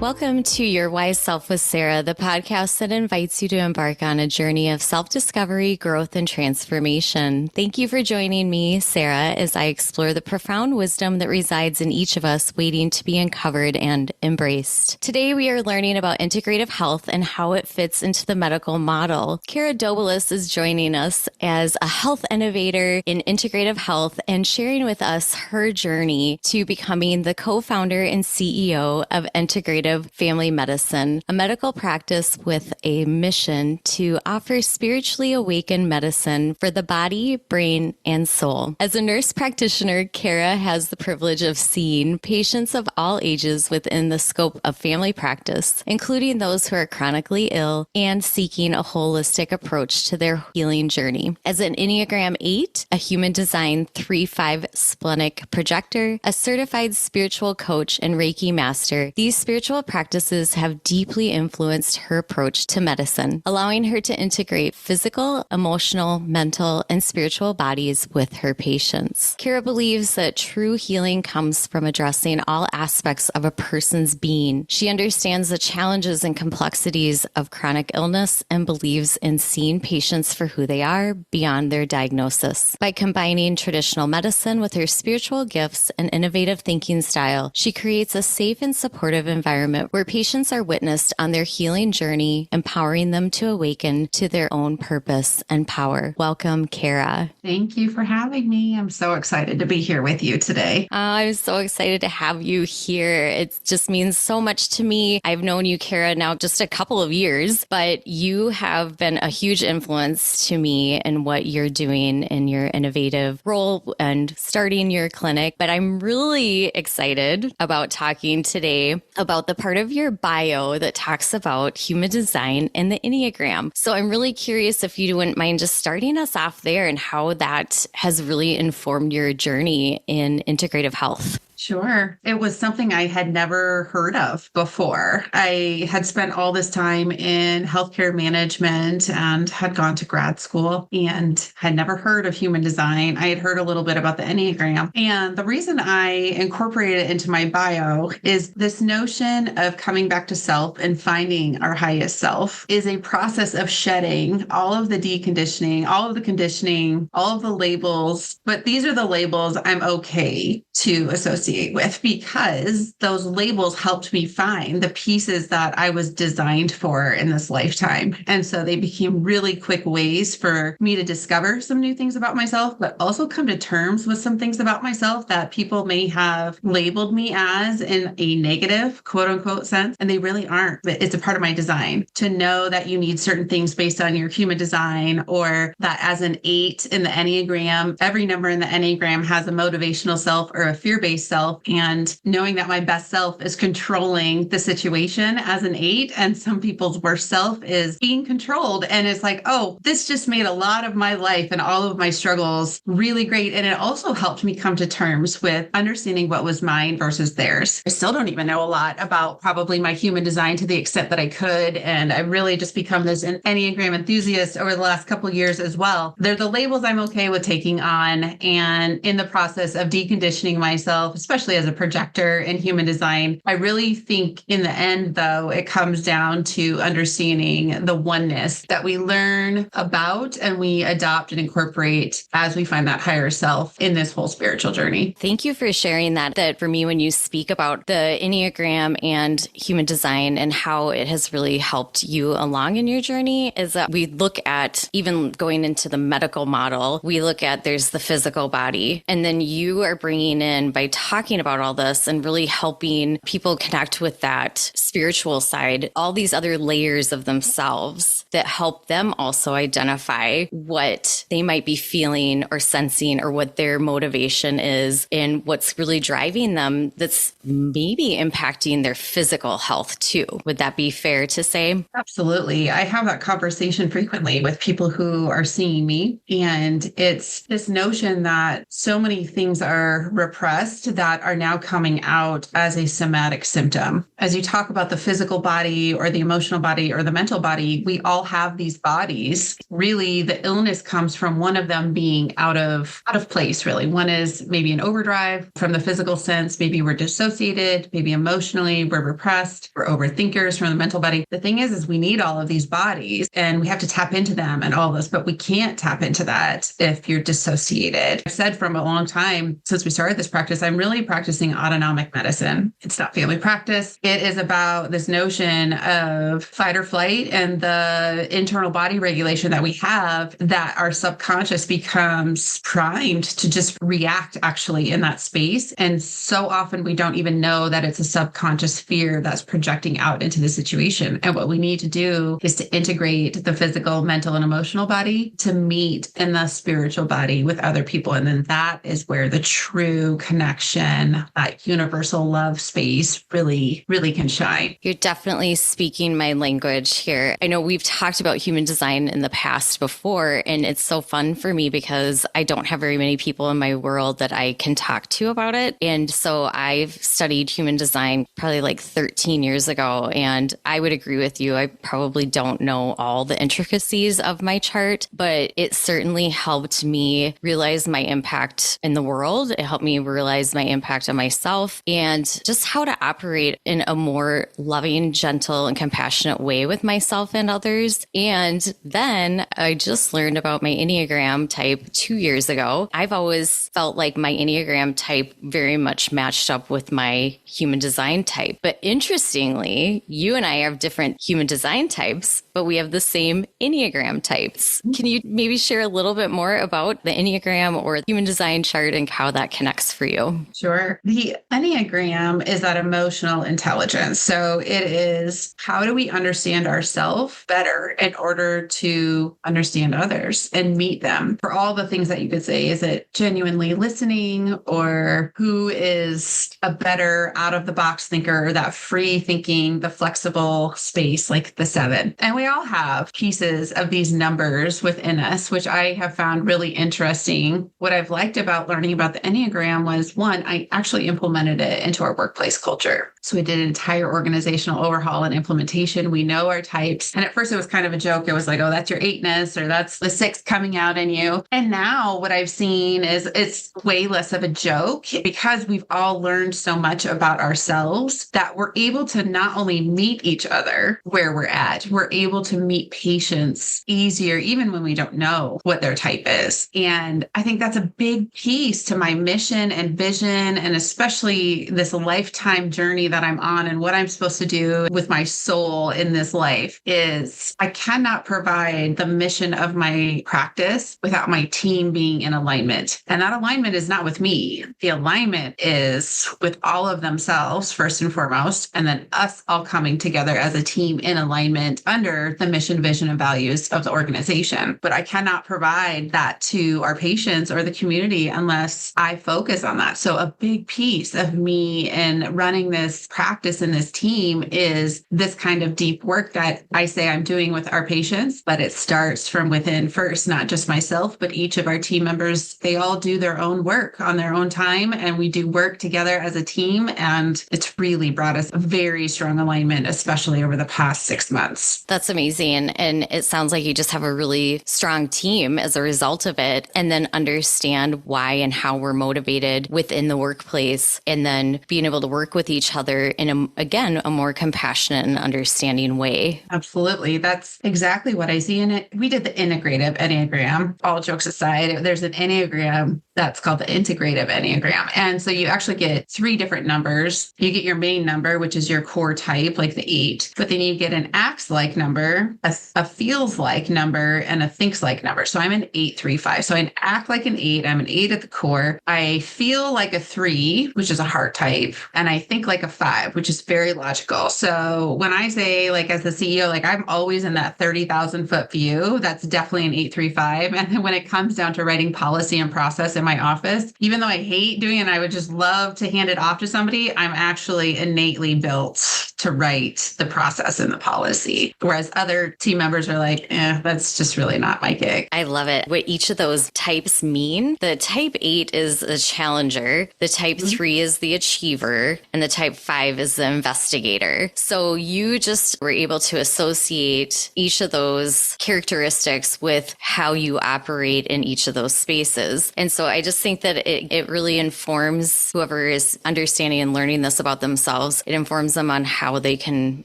Welcome to Your Wise Self with Sarah, the podcast that invites you to embark on a journey of self-discovery, growth, and transformation. Thank you for joining me, Sarah, as I explore the profound wisdom that resides in each of us waiting to be uncovered and embraced. Today, we are learning about integrative health and how it fits into the medical model. Dobelis is joining us as a health innovator in integrative health and sharing with us her journey to becoming the co-founder and CEO of Integrative Family Medicine, a medical practice with a mission to offer spiritually awakened medicine for the body, brain, and soul. As a nurse practitioner, Kara has the privilege of seeing patients of all ages within the scope of family practice, including those who are chronically ill and seeking a holistic approach to their healing journey. As an Enneagram 8, a human design 3/5 splenic projector, a certified spiritual coach, and Reiki master, these spiritual practices have deeply influenced her approach to medicine, allowing her to integrate physical, emotional, mental, and spiritual bodies with her patients. Kara believes that true healing comes from addressing all aspects of a person's being. She understands the challenges and complexities of chronic illness and believes in seeing patients for who they are beyond their diagnosis. By combining traditional medicine with her spiritual gifts and innovative thinking style, she creates a safe and supportive environment where patients are witnessed on their healing journey, empowering them to awaken to their own purpose and power. Welcome, Kara. Thank you for having me. I'm so excited to be here with you today. I'm so excited to have you here. It just means so much to me. I've known you, Kara, now just a couple of years, but you have been a huge influence to me in what you're doing in your innovative role and starting your clinic. But I'm really excited about talking today about the part of your bio that talks about human design and the Enneagram. So I'm really curious if you wouldn't mind just starting us off there and how that has really informed your journey in integrative health. Sure. It was something I had never heard of before. I had spent all this time in healthcare management and had gone to grad school and had never heard of human design. I had heard a little bit about the Enneagram. And the reason I incorporated it into my bio is this notion of coming back to self and finding our highest self is a process of shedding all of the deconditioning, all of the conditioning, all of the labels. But these are the labels I'm okay to associate with because those labels helped me find the pieces that I was designed for in this lifetime. And so they became really quick ways for me to discover some new things about myself, but also come to terms with some things about myself that people may have labeled me as in a negative, quote unquote sense. And they really aren't. It's a part of my design to know that you need certain things based on your human design, or that as an 8 in the Enneagram, every number in the Enneagram has a motivational self or a fear-based self. And knowing that my best self is controlling the situation as an 8, and some people's worst self is being controlled. And it's like, oh, this just made a lot of my life and all of my struggles really great. And it also helped me come to terms with understanding what was mine versus theirs. I still don't even know a lot about probably my human design to the extent that I could. And I've really just become this Enneagram enthusiast over the last couple of years as well. They're the labels I'm okay with taking on. And in the process of deconditioning myself, especially as a projector in human design, I really think in the end, though, it comes down to understanding the oneness that we learn about and we adopt and incorporate as we find that higher self in this whole spiritual journey. Thank you for sharing that. That for me, when you speak about the Enneagram and human design and how it has really helped you along in your journey, is that we look at, even going into the medical model, we look at there's the physical body, and then you are bringing in, by talking about all this and really helping people connect with that spiritual side, all these other layers of themselves that help them also identify what they might be feeling or sensing or what their motivation is and what's really driving them that's maybe impacting their physical health too. Would that be fair to say? Absolutely. I have that conversation frequently with people who are seeing me. And it's this notion that so many things are repressed that that are now coming out as a somatic symptom. As you talk about the physical body or the emotional body or the mental body, we all have these bodies. Really, the illness comes from one of them being out of place, really. One is maybe an overdrive from the physical sense. Maybe we're dissociated, maybe emotionally we're repressed, we're overthinkers from the mental body. The thing is we need all of these bodies and we have to tap into them and all this, but we can't tap into that if you're dissociated. I've said from a long time since we started this practice, I'm really practicing autonomic medicine. It's not family practice. It is about this notion of fight or flight and the internal body regulation that we have, that our subconscious becomes primed to just react actually in that space. And so often we don't even know that it's a subconscious fear that's projecting out into the situation. And what we need to do is to integrate the physical, mental, and emotional body to meet in the spiritual body with other people. And then that is where the true connection, that universal love space really, really can shine. You're definitely speaking my language here. I know we've talked about human design in the past before, and it's so fun for me because I don't have very many people in my world that I can talk to about it. And so I've studied human design probably like 13 years ago, and I would agree with you. I probably don't know all the intricacies of my chart, but it certainly helped me realize my impact in the world. It helped me realize my impact on myself and just how to operate in a more loving, gentle, and compassionate way with myself and others. And then I just learned about my Enneagram type 2 years ago. I've always felt like my Enneagram type very much matched up with my human design type. But interestingly, you and I have different human design types, but we have the same Enneagram types. Can you maybe share a little bit more about the Enneagram or the human design chart and how that connects for you? Sure. The Enneagram is that emotional intelligence. So it is, how do we understand ourselves better in order to understand others and meet them? For all the things that you could say, is it genuinely listening, or who is a better out of the box thinker, or that free thinking, the flexible space like the 7? And we all have pieces of these numbers within us, which I have found really interesting. What I've liked about learning about the Enneagram was, one, I actually implemented it into our workplace culture. So we did an entire organizational overhaul and implementation. We know our types. And at first it was kind of a joke. It was like, oh, that's your 8ness, or that's the 6 coming out in you. And now what I've seen is it's way less of a joke, because we've all learned so much about ourselves that we're able to not only meet each other where we're at, we're able to meet patients easier, even when we don't know what their type is. And I think that's a big piece to my mission and vision, and especially this lifetime journey that I'm on, and what I'm supposed to do with my soul in this life is, I cannot provide the mission of my practice without my team being in alignment. And that alignment is not with me. The alignment is with all of themselves, first and foremost, and then us all coming together as a team in alignment under the mission, vision, and values of the organization. But I cannot provide that to our patients or the community unless I focus on that. So a big piece of me in running this practice and this team is this kind of deep work that I say I'm doing with our patients, but it starts from within first, not just myself, but each of our team members. They all do their own work on their own time, and we do work together as a team. And it's really brought us a very strong alignment, especially over the past 6 months. That's amazing. And it sounds like you just have a really strong team as a result of it, and then understand why and how we're motivated within the workplace, and then being able to work with each other in a more compassionate and understanding way. Absolutely. That's exactly what I see in it. We did the integrative Enneagram. All jokes aside, there's an Enneagram that's called the integrative Enneagram. And so you actually get 3 different numbers. You get your main number, which is your core type, like the 8, but then you get an acts like number, a feels like number, and a thinks like number. So I'm an 835. So I act like an 8. I'm an 8 at the core. I feel like a 3, which is a heart type. And I think like a 5, which is very logical. So when I say, like, as the CEO, like, I'm always in that 30,000 foot view, that's definitely an 835. And then when it comes down to writing policy and process in my office. Even though I hate doing it and I would just love to hand it off to somebody, I'm actually innately built to write the process and the policy. Whereas other team members are like, that's just really not my gig. I love it. What each of those types mean. The type 8 is the challenger, the type 3 is the achiever, and the type 5 is the investigator. So you just were able to associate each of those characteristics with how you operate in each of those spaces. And so I just think that it really informs whoever is understanding and learning this about themselves. It informs them on how they can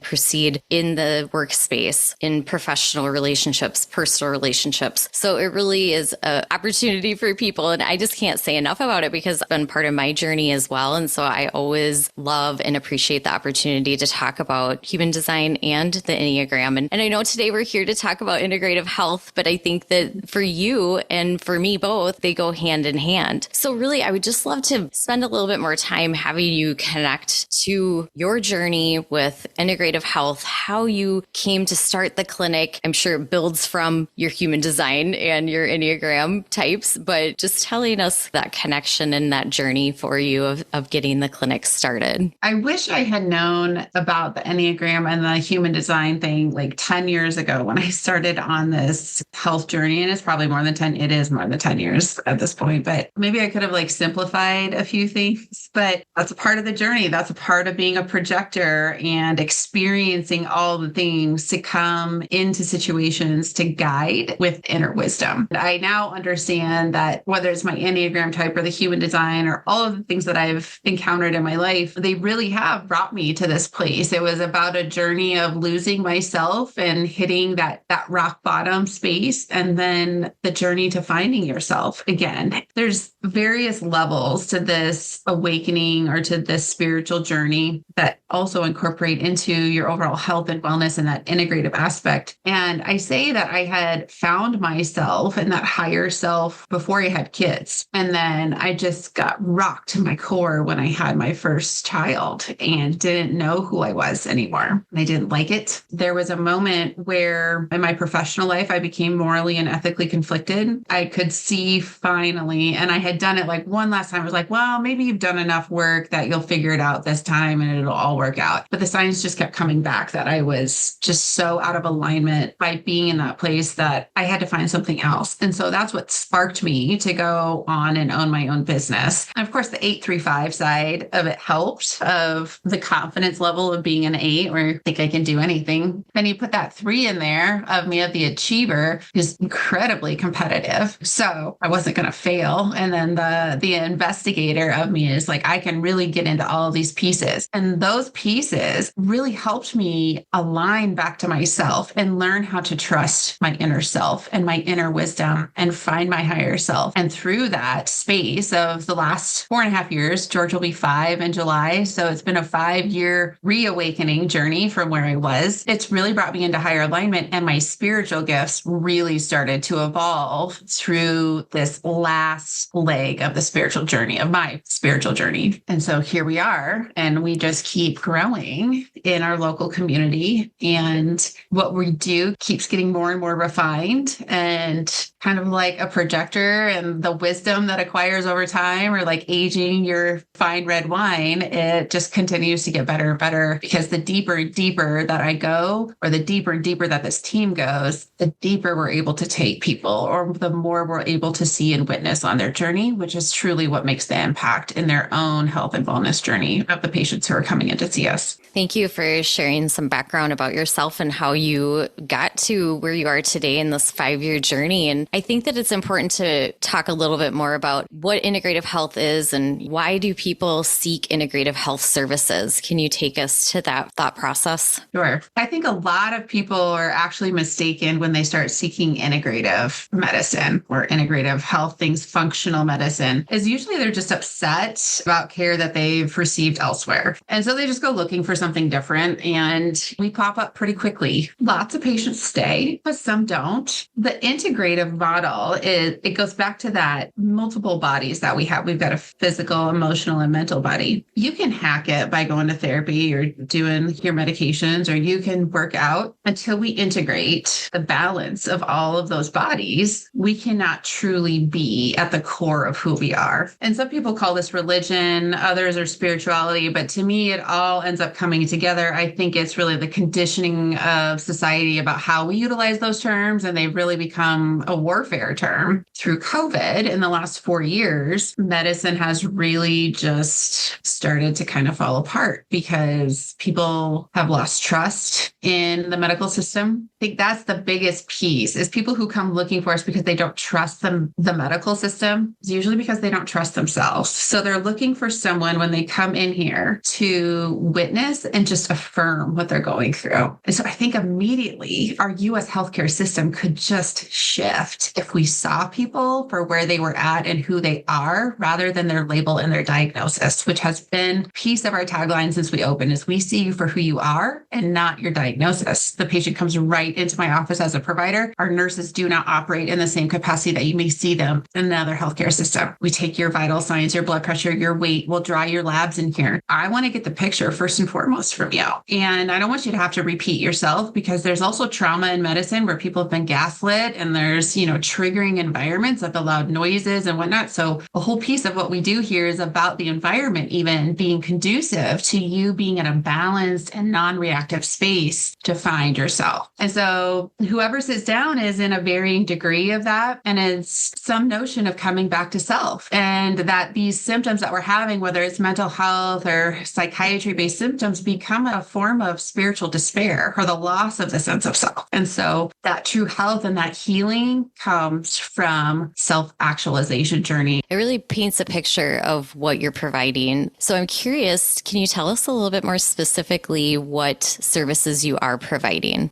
proceed in the workspace, in professional relationships, personal relationships. So it really is an opportunity for people. And I just can't say enough about it because it's been part of my journey as well. And so I always love and appreciate the opportunity to talk about human design and the Enneagram. And I know today we're here to talk about integrative health, but I think that for you and for me both, they go hand in hand. So really, I would just love to spend a little bit more time having you connect to your journey with integrative health, how you came to start the clinic. I'm sure it builds from your human design and your Enneagram types, but just telling us that connection and that journey for you of getting the clinic started. I wish I had known about the Enneagram and the human design thing like 10 years ago when I started on this health journey. And it's probably more than 10. It is more than 10 years at this point, but maybe I could have like simplified a few things, but that's a part of the journey. That's a part of being a projector and experiencing all the things to come into situations to guide with inner wisdom. I now understand that whether it's my Enneagram type or the human design or all of the things that I've encountered in my life, they really have brought me to this place. It was about a journey of losing myself and hitting that rock bottom space, and then the journey to finding yourself again. There's various levels to this awakening or to this spiritual journey that also incorporate into your overall health and wellness and that integrative aspect. And I say that I had found myself and that higher self before I had kids. And then I just got rocked to my core when I had my first child and didn't know who I was anymore. I didn't like it. There was a moment where in my professional life, I became morally and ethically conflicted. I could see finally, and I had done it like one last time. I was like, well, maybe you've done enough work that you'll figure it out this time and it'll all work out. But the signs just kept coming back that I was just so out of alignment by being in that place that I had to find something else. And so that's what sparked me to go on and own my own business. And of course, the 835 side of it helped, of the confidence level of being an 8 where I think I can do anything. Then you put that 3 in there of me of the achiever, who's incredibly competitive. So I wasn't going to fail. And then the investigator of me is like, I can really get into all of these pieces. And those pieces really helped me align back to myself and learn how to trust my inner self and my inner wisdom and find my higher self. And through that space of the last 4.5 years, George will be 5 in July. So it's been a 5-year reawakening journey from where I was. It's really brought me into higher alignment, and my spiritual gifts really started to evolve through this last leg of the spiritual journey, of my spiritual journey. And so here we are, and we just keep growing in our local community. And what we do keeps getting more and more refined, and kind of like a projector, and the wisdom that acquires over time, or like aging your fine red wine, it just continues to get better and better, because the deeper and deeper that I go, or the deeper and deeper that this team goes, the deeper we're able to take people, or the more we're able to see and witness on their journey, which is truly what makes the impact in their own health and wellness journey of the patients who are coming in to see us. Thank you for sharing some background about yourself and how you got to where you are today in this 5-year journey. And I think that it's important to talk a little bit more about what integrative health is and why do people seek integrative health services. Can you take us to that thought process? Sure. I think a lot of people are actually mistaken when they start seeking integrative medicine or integrative health things. Functional medicine is usually they're just upset about care that they've received elsewhere. And so they just go looking for something different, and we pop up pretty quickly. Lots of patients stay, but some don't. The integrative model it goes back to that multiple bodies that we have. We've got a physical, emotional, and mental body. You can hack it by going to therapy or doing your medications, or you can work out. Until we integrate the balance of all of those bodies, we cannot truly be at the core of who we are. And some people call this religion, others are spirituality, but to me, it all ends up coming together. I think it's really the conditioning of society about how we utilize those terms, and they've really become a warfare term. Through COVID in the last 4 years, medicine has really just started to kind of fall apart because people have lost trust in the medical system. I think that's the biggest piece, is people who come looking for us because they don't trust the medical system. It's usually because they don't trust themselves. So they're looking for someone when they come in here to witness and just affirm what they're going through. And so I think immediately our US healthcare system could just shift if we saw people for where they were at and who they are, rather than their label and their diagnosis, which has been a piece of our tagline since we opened, is we see you for who you are and not your diagnosis. The patient comes right into my office as a provider. Our nurses do not operate in the same capacity that you may see them in another healthcare system. We take your vital signs, your blood pressure, your weight, we'll draw your labs in here. I want to get the picture first and foremost from you. And I don't want you to have to repeat yourself, because there's also trauma in medicine where people have been gaslit, and there's, triggering environments of the loud noises and whatnot. So a whole piece of what we do here is about the environment even being conducive to you being in a balanced and non-reactive space to find yourself. And so whoever sits down is in a varying degree of that. And it's some notion of coming back to self, and that these symptoms that we're having, whether it's mental health or psychiatry-based symptoms, become a form of spiritual despair or the loss of the sense of self. And so that true health and that healing comes from self-actualization journey. It really paints a picture of what you're providing. So I'm curious, can you tell us a little bit more specifically what services you are providing?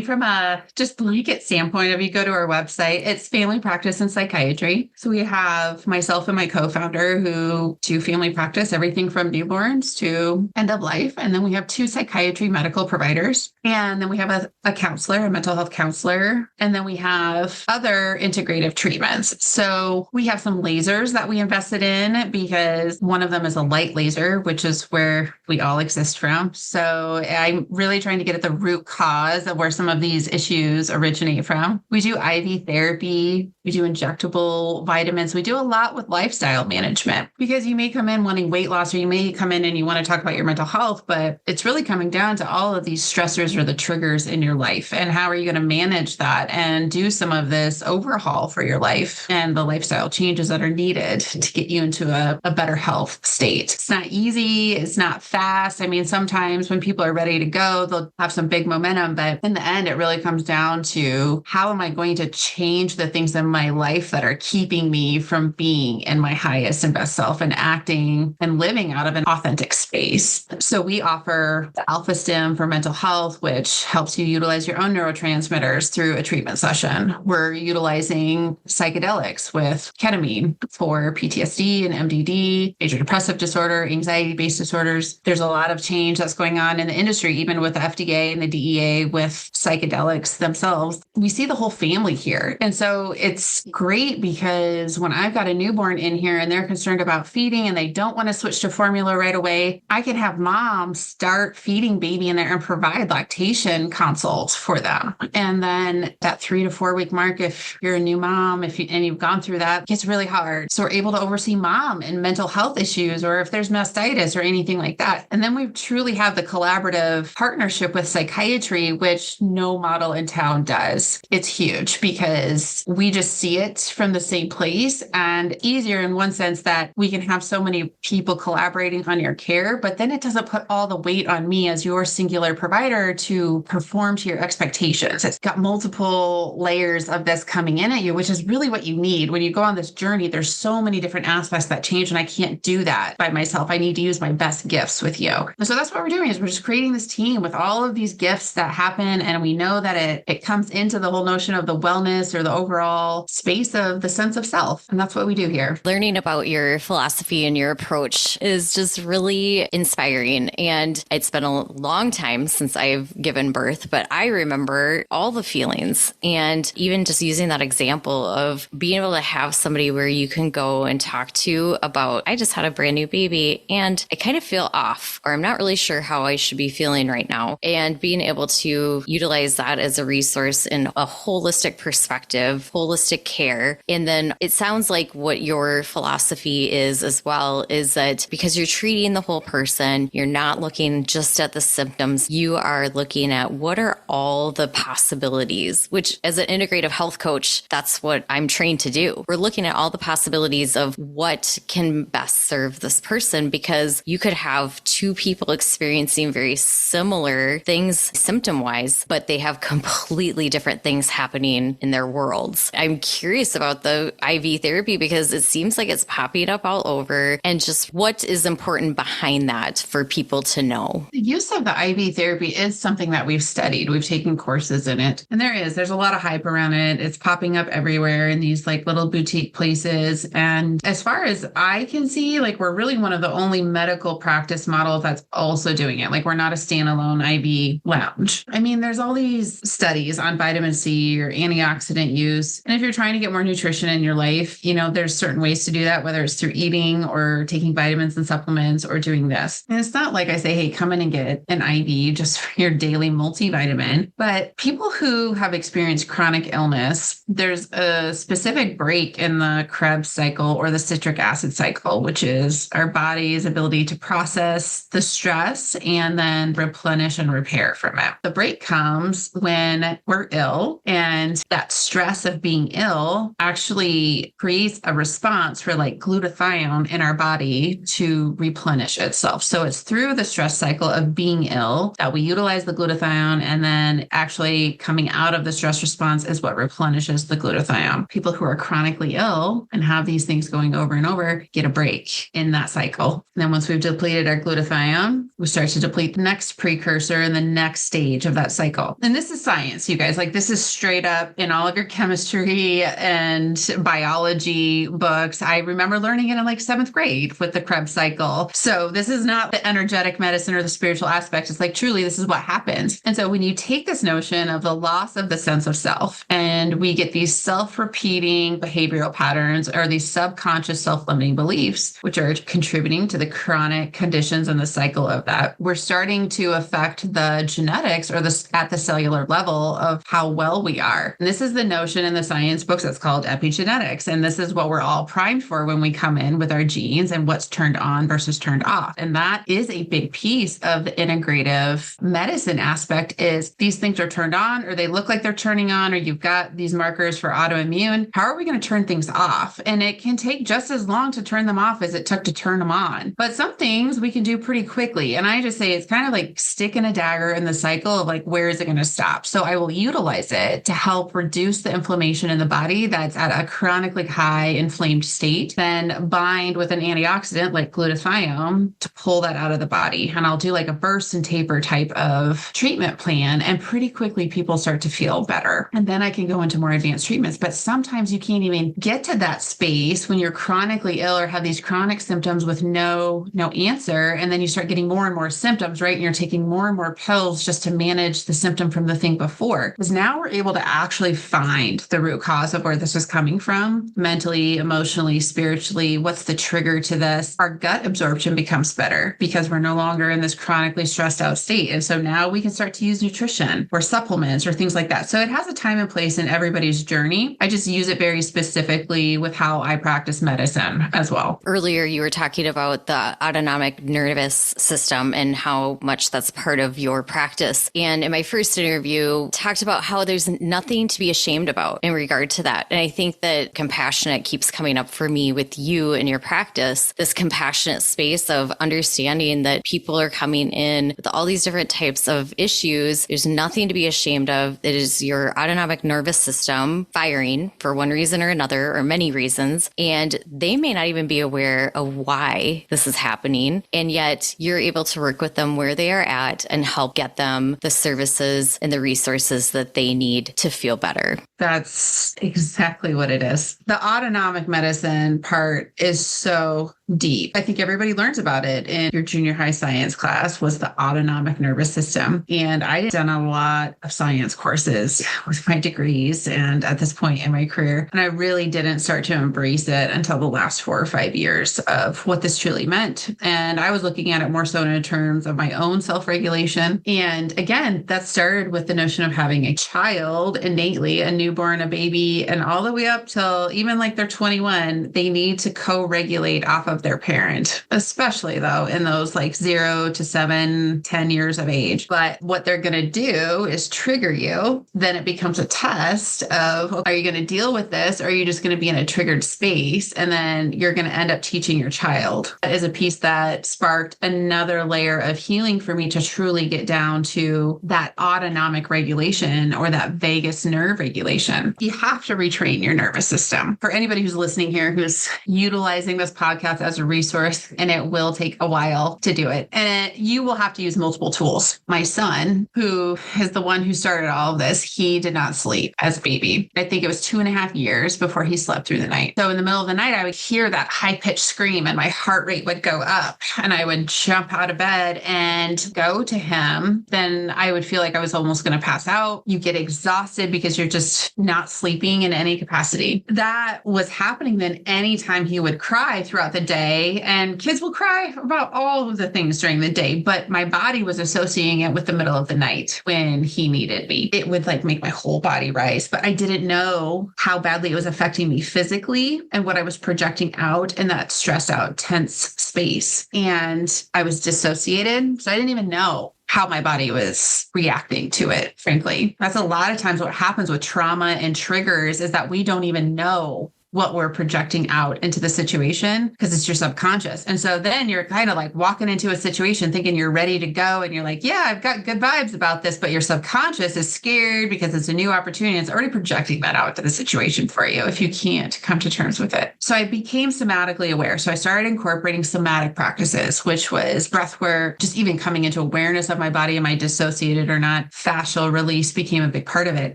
From a just blanket standpoint, if you go to our website, it's family practice and psychiatry. So we have myself and my co-founder who do family practice, everything from newborns to end of life. And then we have 2 psychiatry medical providers. And then we have a counselor, a mental health counselor. And then we have other integrative treatments. So we have some lasers that we invested in, because one of them is a light laser, which is where we all exist from. So I'm really trying to get at the root cause of where some of these issues originate from. We do IV therapy. We do injectable vitamins. We do a lot with lifestyle management, because you may come in wanting weight loss, or you may come in and you want to talk about your mental health, but it's really coming down to all of these stressors or the triggers in your life. And how are you going to manage that and do some of this overhaul for your life and the lifestyle changes that are needed to get you into a better health state. It's not easy. It's not fast. Sometimes when people are ready to go, they'll have some big momentum, but in the end, it really comes down to how am I going to change the things in my life that are keeping me from being in my highest and best self and acting and living out of an authentic space. So we offer the Alpha Stim for mental health, which helps you utilize your own neurotransmitters through a treatment session. We're utilizing psychedelics with ketamine for PTSD and MDD, major depressive disorder, anxiety-based disorders. There's a lot of change that's going on in the industry, even with the FDA and the DEA with psychedelics themselves. We see the whole family here. And so it's great, because when I've got a newborn in here and they're concerned about feeding and they don't want to switch to formula right away, I can have mom start feeding baby in there and provide lactation consults for them. And then that 3 to 4 week mark, if you're a new mom, and you've gone through that, it gets really hard. So we're able to oversee mom and mental health issues, or if there's mastitis or anything like that. And then we truly have the collaborative partnership with psychiatry, which no model in town does. It's huge, because we just see it from the same place, and easier in one sense that we can have so many people collaborating on your care, but then it doesn't put all the weight on me as your singular provider to perform to your expectations. It's got multiple layers of this coming in at you, which is really what you need. When you go on this journey, there's so many different aspects that change, and I can't do that by myself. I need to use my best gifts with you. And so that's what we're doing, is we're just creating this team with all of these gifts that happen. And we know that it comes into the whole notion of the wellness or the overall space of the sense of self. And that's what we do here. Learning about your philosophy and your approach is just really inspiring. And it's been a long time since I've given birth, but I remember all the feelings. And even just using that example of being able to have somebody where you can go and talk to about, I just had a brand new baby and I kind of feel off, or I'm not really sure how I should be feeling right now. And being able to utilize that as a resource in a holistic perspective, holistic care. And then it sounds like what your philosophy is as well, is that because you're treating the whole person, you're not looking just at the symptoms. You are looking at what are all the possibilities, which as an integrative health coach, that's what I'm trained to do. We're looking at all the possibilities of what can best serve this person, because you could have two people experiencing very similar things symptom wise, but they have completely different things happening in their worlds. I'm curious about the IV therapy because it seems like it's popping up all over, and just what is important behind that for people to know. The use of the IV therapy is something that we've studied. We've taken courses in it, and there's a lot of hype around it. It's popping up everywhere in these like little boutique places. And as far as I can see, like we're really one of the only medical practice models that's also doing it. Like we're not a standalone IV lounge. I mean, there's all these studies on vitamin C or antioxidant use. And if you're trying to get more nutrition in your life, there's certain ways to do that, whether it's through eating or taking vitamins and supplements or doing this. And it's not like I say, hey, come in and get an IV just for your daily multivitamin. But people who have experienced chronic illness, there's a specific break in the Krebs cycle or the citric acid cycle, which is our body's ability to process the stress and then replenish and repair from it. The break comes when we're ill, and that stress of being ill actually creates a response for like glutathione in our body to replenish itself. So it's through the stress cycle of being ill that we utilize the glutathione, and then actually coming out of the stress response is what replenishes the glutathione. People who are chronically ill and have these things going over and over get a break in that cycle. And then once we've depleted our glutathione, we start to deplete the next precursor in the next stage of that cycle. And this is science, you guys. Like this is straight up in all of your chemistry and biology books. I remember learning it in like 7th grade with the Krebs cycle. So this is not the energetic medicine or the spiritual aspect. It's like truly this is what happens. And so when you take this notion of the loss of the sense of self, and we get these self-repeating behavioral patterns or these subconscious self-limiting beliefs, which are contributing to the chronic conditions and the cycle of that, we're starting to affect the genetics or at the cellular level of how well we are. And this is the notion in the science books that's called epigenetics. And this is what we're all primed for when we come in with our genes and what's turned on versus turned off. And that is a big piece of the integrative medicine aspect, is these things are turned on, or they look like they're turning on, or you've got these markers for autoimmune. How are we going to turn things off? And it can take just as long to turn them off as it took to turn them on. But some things we can do pretty quickly. And I just say it's kind of like sticking a dagger in the cycle of like, where is it going to stop? So I will utilize it to help reduce the inflammation in the body that's at a chronically high inflamed state, then bind with an antioxidant like glutathione to pull that out of the body. And I'll do like a burst and taper type of treatment plan. And pretty quickly people start to feel better. And then I can go into more advanced treatments. But sometimes you can't even get to that space when you're chronically ill or have these chronic symptoms with no answer. And then you start getting more and more symptoms, right? And you're taking more and more pills just to manage the symptom from the thing before. Because now we're able to actually find the root cause of where this is coming from, mentally, emotionally, spiritually. What's the trigger to this? Our gut absorption becomes better because we're no longer in this chronically stressed out state. And so now we can start to use nutrition or supplements or things like that. So it has a time and place in everybody's journey. I just use it very specifically with how I practice medicine as well. Earlier, you were talking about the autonomic nervous system and how much that's part of your practice. And in my first interview, talked about how there's nothing to be ashamed about in regard to that. And I think that compassionate keeps coming up for me with you and your practice, this compassionate space of understanding that people are coming in with all these different types of issues. There's nothing to be ashamed of. It is your autonomic nervous system firing for one reason or another, or many reasons. And they may not even be aware of why this is happening. And yet you're able to work with them where they are at and help get them the services and the resources that they need to feel better. That's exactly what it is. The autonomic medicine part is so deep. I think everybody learns about it in your junior high science class was the autonomic nervous system. And I had done a lot of science courses with my degrees and at this point in my career. And I really didn't start to embrace it until the last 4 or 5 years of what this truly meant. And I was looking at it more so in terms of my own self-regulation. And again, that started with the notion of having a child innately, a newborn, a baby, and all the way up till even like they're 21, they need to co-regulate off of their parent, especially though in those like 0 to 7, 10 years of age. But what they're going to do is trigger you. Then it becomes a test of, are you going to deal with this? Or are you just going to be in a triggered space? And then you're going to end up teaching your child. That is a piece that sparked another layer of healing for me to truly get down to that autonomic regulation or that vagus nerve regulation. You have to retrain your nervous system. For anybody who's listening here, who's utilizing this podcast as a resource, and it will take a while to do it. And you will have to use multiple tools. My son, who is the one who started all of this, he did not sleep as a baby. I think it was 2.5 years before he slept through the night. So in the middle of the night, I would hear that high-pitched scream and my heart rate would go up and I would jump out of bed and go to him. Then I would feel like I was almost going to pass out. You get exhausted because you're just not sleeping in any capacity. That was happening then anytime he would cry throughout the day. And kids will cry about all of the things during the day, but my body was associating it with the middle of the night when he needed me. It would like make my whole body rise, but I didn't know how badly it was affecting me physically and what I was projecting out in that stressed out, tense space. And I was dissociated. So I didn't even know how my body was reacting to it, frankly. That's a lot of times what happens with trauma and triggers is that we don't even know what we're projecting out into the situation because it's your subconscious. And so then you're kind of like walking into a situation thinking you're ready to go. And you're like, yeah, I've got good vibes about this, but your subconscious is scared because it's a new opportunity. It's already projecting that out to the situation for you if you can't come to terms with it. So I became somatically aware. So I started incorporating somatic practices, which was breath work, just even coming into awareness of my body. Am I dissociated or not? Fascial release became a big part of it.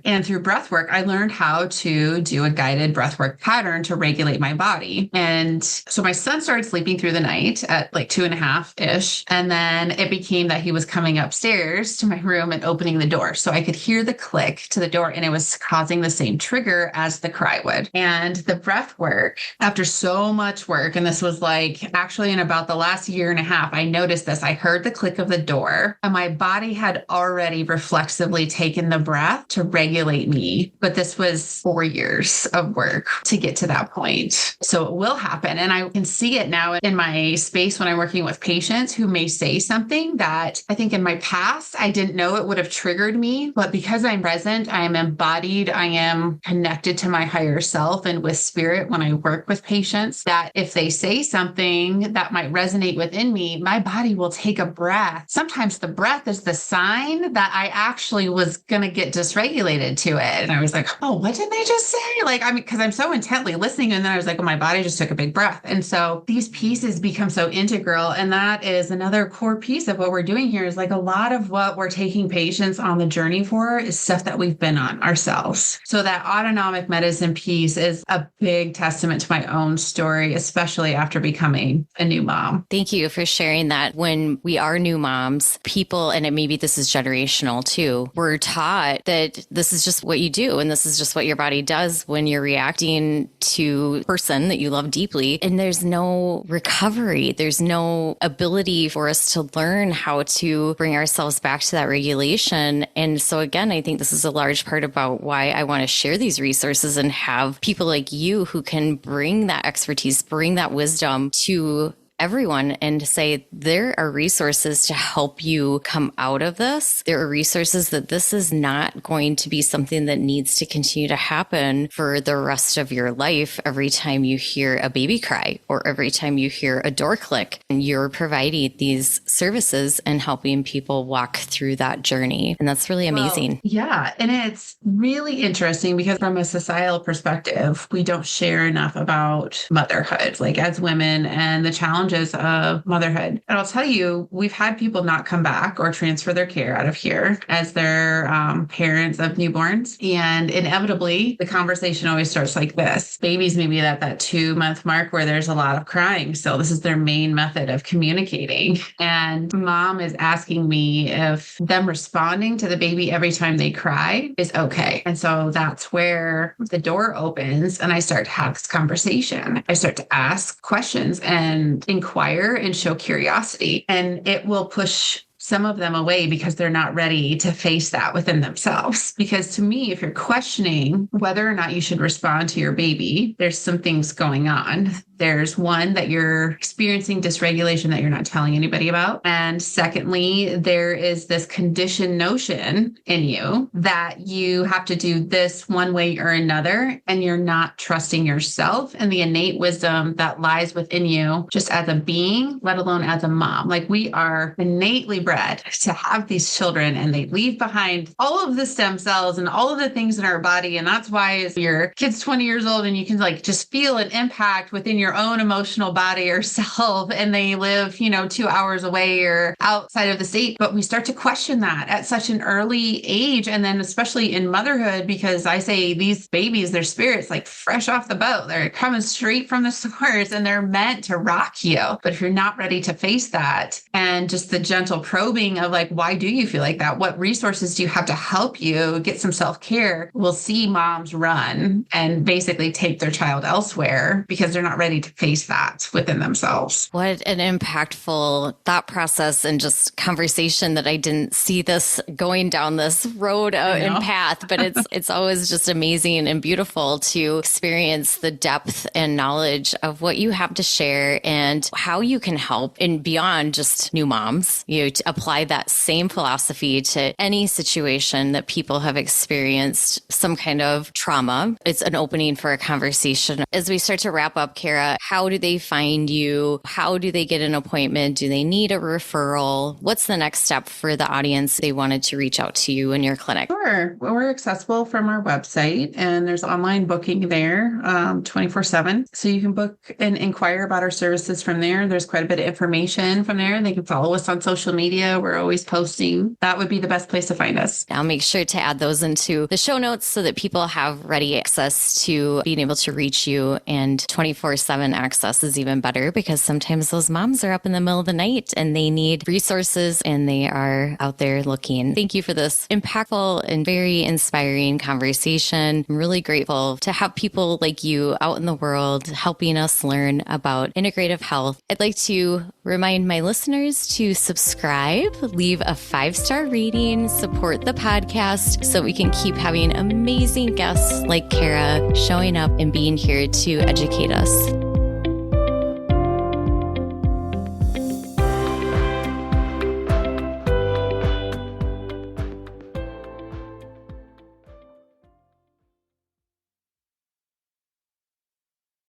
And through breath work, I learned how to do a guided breath work pattern to regulate my body. And so my son started sleeping through the night at like 2.5-ish. And then it became that he was coming upstairs to my room and opening the door. So I could hear the click to the door and it was causing the same trigger as the cry would. And the breath work, after so much work, and this was like actually in about the last 1.5 years, I noticed this. I heard the click of the door and my body had already reflexively taken the breath to regulate me. But this was 4 years of work to get to that point. So it will happen. And I can see it now in my space when I'm working with patients who may say something that I think in my past, I didn't know it would have triggered me. But because I'm present, I am embodied, I am connected to my higher self and with spirit when I work with patients, that if they say something that might resonate within me, my body will take a breath. Sometimes the breath is the sign that I actually was going to get dysregulated to it. And I was like, oh, what did they just say? Like, I mean, because I'm so intently listening. And then I was like, oh, my body just took a big breath. And so these pieces become so integral. And that is another core piece of what we're doing here is like a lot of what we're taking patients on the journey for is stuff that we've been on ourselves. So that autonomic medicine piece is a big testament to my own story, especially after becoming a new mom. Thank you for sharing that. When we are new moms, people, and maybe this is generational too, we're taught that this is just what you do. And this is just what your body does when you're reacting to a person that you love deeply. And there's no recovery. There's no ability for us to learn how to bring ourselves back to that regulation. And so again, I think this is a large part about why I want to share these resources and have people like you who can bring that expertise, bring that wisdom to everyone and say there are resources to help you come out of this. There are resources that this is not going to be something that needs to continue to happen for the rest of your life. Every time you hear a baby cry or every time you hear a door click, and you're providing these services and helping people walk through that journey. And that's really amazing. Well, yeah. And it's really interesting because from a societal perspective, we don't share enough about motherhood, like as women and the challenges challenges of motherhood. And I'll tell you, we've had people not come back or transfer their care out of here as their parents of newborns. And inevitably, the conversation always starts like this. Babies maybe at that 2-month mark where there's a lot of crying. So this is their main method of communicating. And mom is asking me if them responding to the baby every time they cry is okay. And so that's where the door opens and I start to have this conversation. I start to ask questions and inquire and show curiosity. And it will push some of them away because they're not ready to face that within themselves. Because to me, if you're questioning whether or not you should respond to your baby, there's some things going on. There's one, that you're experiencing dysregulation that you're not telling anybody about. And secondly, there is this conditioned notion in you that you have to do this one way or another, and you're not trusting yourself and the innate wisdom that lies within you just as a being, let alone as a mom. Like, we are innately bred to have these children, and they leave behind all of the stem cells and all of the things in our body. And that's why as your kid's 20 years old and you can like just feel an impact within your own emotional body or self, and they live, 2 hours away or outside of the state. But we start to question that at such an early age. And then especially in motherhood, because I say these babies, their spirits like fresh off the boat, they're coming straight from the source and they're meant to rock you. But if you're not ready to face that, and just the gentle probing of like, why do you feel like that? What resources do you have to help you get some self-care? We'll see moms run and basically take their child elsewhere because they're not ready to face that within themselves. What an impactful thought process and just conversation that I didn't see this going down this road and path, but it's always just amazing and beautiful to experience the depth and knowledge of what you have to share and how you can help and beyond just new moms, to apply that same philosophy to any situation that people have experienced some kind of trauma. It's an opening for a conversation. As we start to wrap up, Kara, how do they find you? How do they get an appointment? Do they need a referral? What's the next step for the audience they wanted to reach out to you in your clinic? Sure. Well, we're accessible from our website, and there's online booking there 24/7. So you can book and inquire about our services from there. There's quite a bit of information from there. They can follow us on social media. We're always posting. That would be the best place to find us. I'll make sure to add those into the show notes so that people have ready access to being able to reach you. And 24/7 access is even better because sometimes those moms are up in the middle of the night and they need resources and they are out there looking. Thank you for this impactful and very inspiring conversation. I'm really grateful to have people like you out in the world helping us learn about integrative health. I'd like to remind my listeners to subscribe, leave a 5-star rating, support the podcast so we can keep having amazing guests like Kara showing up and being here to educate us.